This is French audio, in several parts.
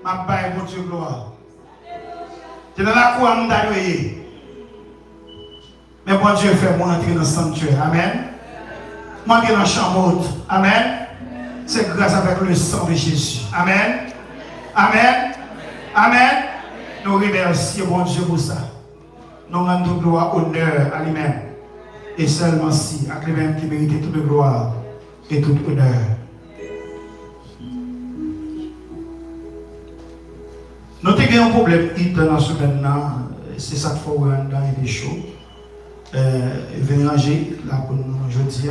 ma baille, mon Dieu, gloire. C'est dans la cour à nous d'aller. Mais bon Dieu fait moi entrer dans le sanctuaire. Amen. Moi entrer dans la chambre haute. Amen. C'est grâce avec le sang de Jésus. Amen. Amen. Amen. Nous remercions bon Dieu pour ça. Nous rendons gloire, honneur à lui-même. Et seulement si, à lui-même qui mérite toute gloire et toute honneur. Nous avons un problème dans ce maintenant, c'est ça qu'il faut rendre dans les choses. Venez ranger là pour nous aujourd'hui.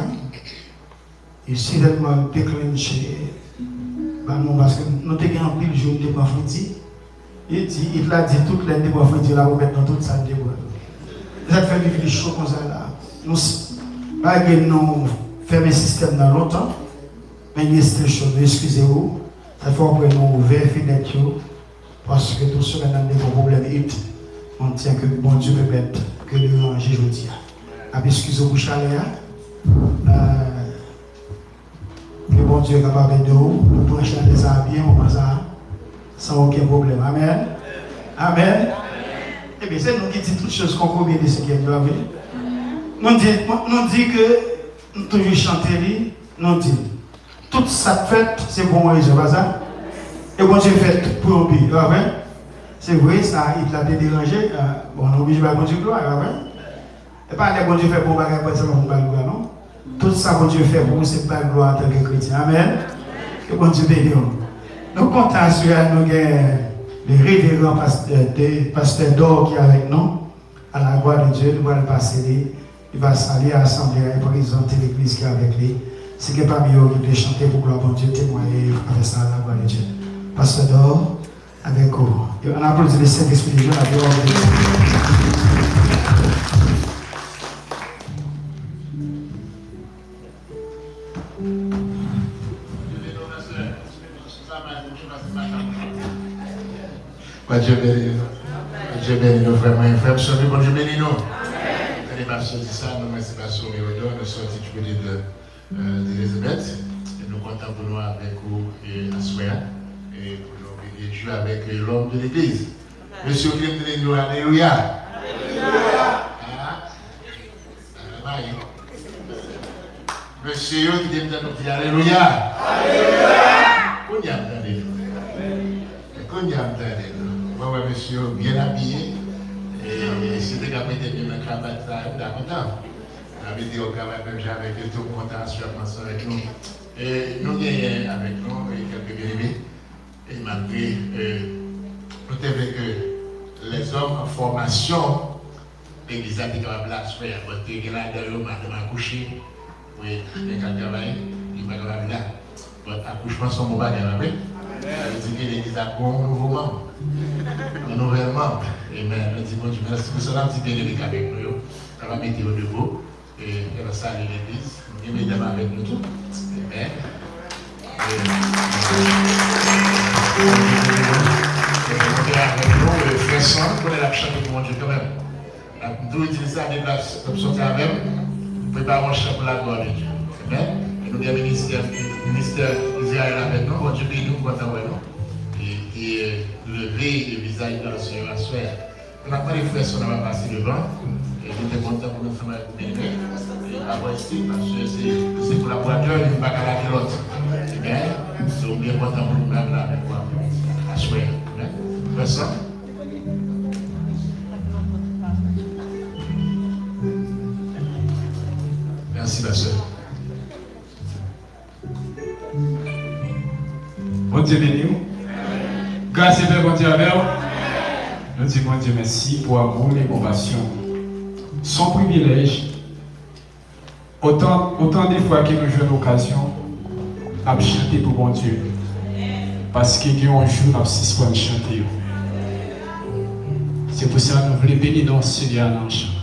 Et si vous avez déclenché, parce que nous avons un pile jour de Bafouti, il a dit toute l'année de Bafouti là, vous mettez dans toute sa déboire. Vous avez fait vivre les choses comme ça là. Nous avons fait un système dans longtemps, mais il y a des choses, excusez-vous, ça faut que nous ouvrir les fenêtres. Parce que tout ce qui est des problèmes, on tient que bon Dieu peut mettre que de ranger aujourd'hui. Excusez-vous, Chaléa. Que bon Dieu est capable de nous brancher les habits, on va ça sans aucun problème. Amen. Amen. Eh bien, c'est nous qui disons toutes choses qu'on connaît de ce qui est Dieu. Nous disons que nous toujours chanter, nous disons toute sa fête, c'est bon, c'est pas ça. Et bon Dieu fait pour nous, c'est vrai, ça, il l'a dérangé. Bon, on est obligé de bon Dieu gloire, et pas les bon Dieu fait pour bagage pour ça, on va gloire, non? Tout ça, bon Dieu fait pour nous, c'est pas gloire en tant que chrétien. Amen. Que bon Dieu bénisse. Nous comptons sur nous, les révérends pasteurs d'or qui est avec nous, à la gloire de Dieu, nous allons passer, il va saluer l'assemblée et présenter l'église qui est avec lui. C'est que parmi eux qui doit chanter pour gloire bon Dieu, témoigner avec ça à la gloire de Dieu. Pasteur d'or, avec vous. On applaudit le Saint-Esprit de Dieu, la gloire de Dieu. Dieu bénisse nous. Dieu bénisse nous vraiment. Frère, sauvé, bon Dieu bénisse nous. Elle n'est pas sortie ça, nous, mais c'est pas sauvé. Nous sortis du côté d'Elisabeth. Et nous comptons pour nous avec vous et à Soya. Et pour nous et Dieu avec l'homme de l'église. Monsieur qui est nous, alléluia. Monsieur qui est nous, alléluia. Qu'on y a entendu. Qu'on y a entendu. Oui, monsieur, bien habillé. Et c'était qu'après été bien dans la cravate, on est content. On avait dit au travail, même j'avais tout content, je suis avec nous. Et nous gagnons avec nous, et quelques bien-aimés. Et malgré, nous avons vu que les hommes en formation, l'église a été capable de la faire. Parce que là, d'ailleurs, madame a couché, oui, les cas de travail, il va capable là. Votre accouchement, son mot bagage, oui. Ça veut dire que l'église a un nouveau membre, un nouvel membre. Et bien, nous disons, merci pour cela, petit bien-aimé avec nous. Ça va mettre au niveau. Et elle va saluer l'église, immédiatement avec nous tous. Amen. Avec nous, le frère Sang, qu'on est la chanter pour mon Dieu quand même. Nous utilisons la déplace comme sortir avec nous, préparons un chant pour la gloire de Dieu. Amen. Et nous avons le ministère d'Israël avec nous, mon Dieu béni nous, content avec nous. Et lever le visage dans le Seigneur à soi. On n'a pas les frères, on va passer devant. Et nous sommes contents pour nous faire bénir. Et avoir ici, parce que c'est collaborateur, il ne va pas garder l'autre. Eh bien, nous sommes bien contents pour nous faire là avec moi. À soi. Personne. Merci, ma soeur. Bon Dieu béni. Grâce et paix, bon Dieu avec vous. Nous disons, bon Dieu, merci pour amour et compassion. Son privilège, autant de fois que nous jouons l'occasion à chanter pour bon Dieu. Parce qu'il y a un jour, nous avons 6 fois chanter. C'est pour ça que nous voulons bénir dans ce Seigneur en chant.